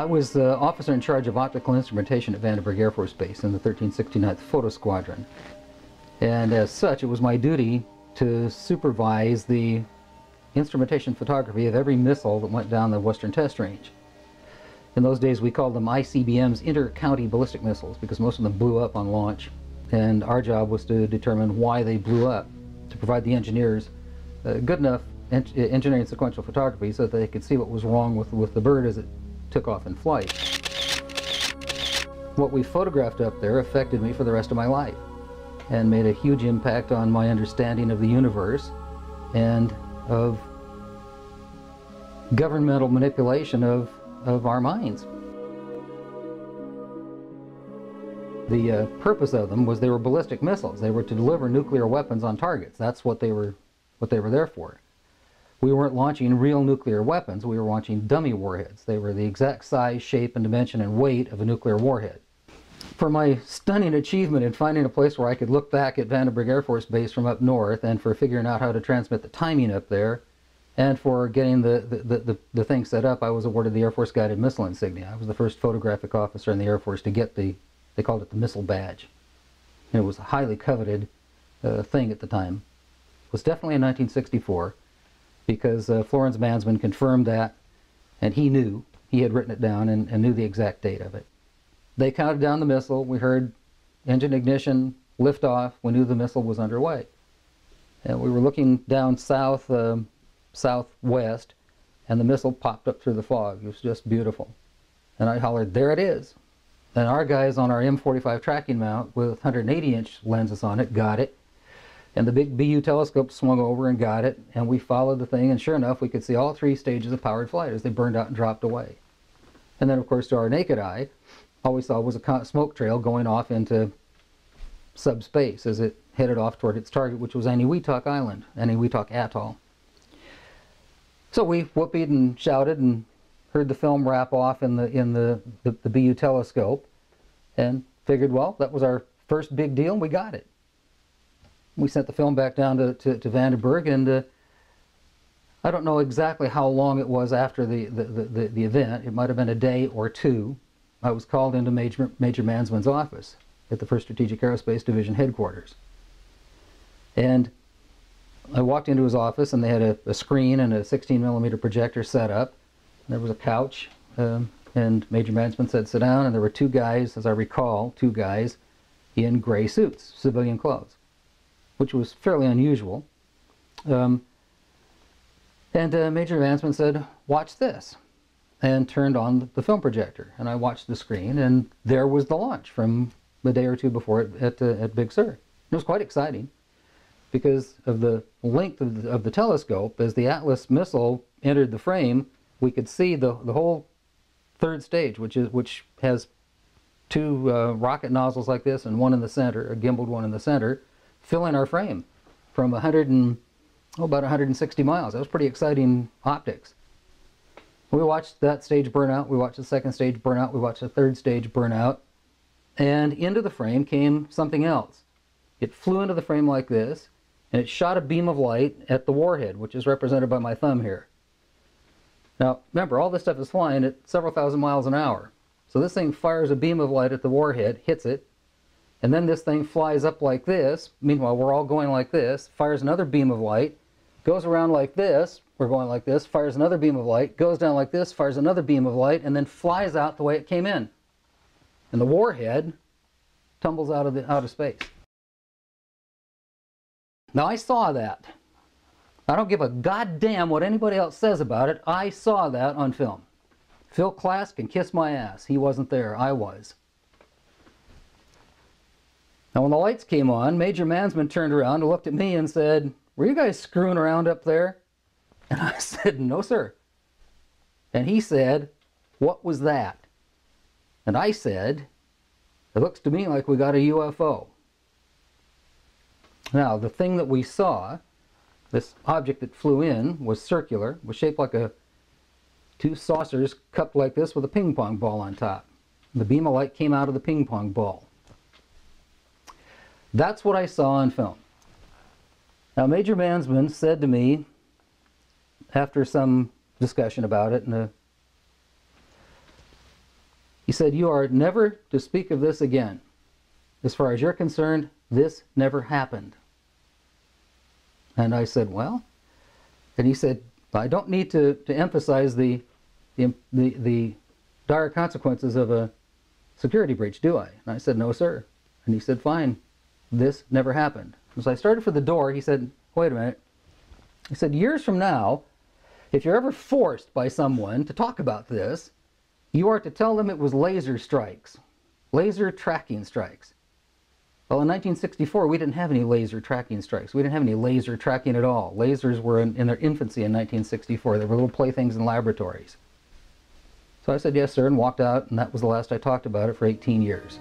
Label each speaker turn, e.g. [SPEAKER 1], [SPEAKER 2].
[SPEAKER 1] I was the officer in charge of optical instrumentation at Vandenberg Air Force Base in the 1369th Photo Squadron. And as such, it was my duty to supervise the instrumentation photography of every missile that went down the Western Test Range. In those days we called them ICBMs, inter-county ballistic missiles, because most of them blew up on launch. And our job was to determine why they blew up, to provide the engineers good enough engineering sequential photography so that they could see what was wrong with the bird as it took off in flight. What we photographed up there affected me for the rest of my life and made a huge impact on my understanding of the universe and of governmental manipulation of our minds. The purpose of them was they were ballistic missiles. They were to deliver nuclear weapons on targets. That's what they were there for. We weren't launching real nuclear weapons, we were launching dummy warheads. They were the exact size, shape, and dimension and weight of a nuclear warhead. For my stunning achievement in finding a place where I could look back at Vandenberg Air Force Base from up north, and for figuring out how to transmit the timing up there, and for getting the thing set up, I was awarded the Air Force Guided Missile Insignia. I was the first photographic officer in the Air Force to get they called it the missile badge. And it was a highly coveted thing at the time. It was definitely in 1964. Because Florence Mansman confirmed that, and he knew. He had written it down and knew the exact date of it. They counted down the missile. We heard engine ignition, lift off. We knew the missile was underway. And we were looking down southwest, and the missile popped up through the fog. It was just beautiful. And I hollered, "There it is!" And our guys on our M45 tracking mount with 180-inch lenses on it got it. And the big BU telescope swung over and got it, and we followed the thing, and sure enough, we could see all three stages of powered flight as they burned out and dropped away. And then, of course, to our naked eye, all we saw was a smoke trail going off into subspace as it headed off toward its target, which was Eniwetok Island, Eniwetok Atoll. So we whooped and shouted and heard the film wrap off in the BU telescope, and figured, well, that was our first big deal, and we got it. We sent the film back down to Vandenberg, and I don't know exactly how long it was after the event. It might have been a day or two. I was called into Major Mansman's office at the 1st Strategic Aerospace Division headquarters. And I walked into his office, and they had a screen and a 16mm projector set up. There was a couch, and Major Mansman said, "Sit down," and there were two guys, as I recall, two guys in gray suits, civilian clothes, which was fairly unusual. And Major Mansman said, "Watch this," and turned on the film projector. And I watched the screen, and there was the launch from a day or two before at Big Sur. It was quite exciting because of the length of the telescope. As the Atlas missile entered the frame, we could see the whole third stage, which has two rocket nozzles like this and one in the center, a gimbaled one in the center, filling our frame from about 160 miles. That was pretty exciting optics. We watched that stage burn out, we watched the second stage burn out, we watched the third stage burn out, and into the frame came something else. It flew into the frame like this, and it shot a beam of light at the warhead, which is represented by my thumb here. Now, remember, all this stuff is flying at several thousand miles an hour. So this thing fires a beam of light at the warhead, hits it, and then this thing flies up like this. Meanwhile, we're all going like this, fires another beam of light, goes around like this, we're going like this, fires another beam of light, goes down like this, fires another beam of light, and then flies out the way it came in. And the warhead tumbles out of space. Now, I saw that. I don't give a goddamn what anybody else says about it. I saw that on film. Phil Klass can kiss my ass. He wasn't there. I was. Now, when the lights came on, Major Mansman turned around and looked at me and said, "Were you guys screwing around up there?" And I said, "No, sir." And he said, "What was that?" And I said, "It looks to me like we got a UFO." Now, the thing that we saw, this object that flew in, was circular, was shaped like two saucers cupped like this with a ping pong ball on top. The beam of light came out of the ping pong ball. That's what I saw on film. Now, Major Mansman said to me, after some discussion about it, and He said, "You are never to speak of this again. As far as you're concerned, this never happened." And I said, "Well," and he said, "I don't need to emphasize the dire consequences of a security breach, do I?" And I said, "No, sir." And he said, "Fine, this never happened." As I started for the door, he said, "Wait a minute." He said, "Years from now, if you're ever forced by someone to talk about this, you are to tell them it was laser strikes, laser tracking strikes." Well, in 1964, we didn't have any laser tracking strikes. We didn't have any laser tracking at all. Lasers were in their infancy in 1964. They were little playthings in laboratories. So I said, "Yes, sir," and walked out, and that was the last I talked about it for 18 years.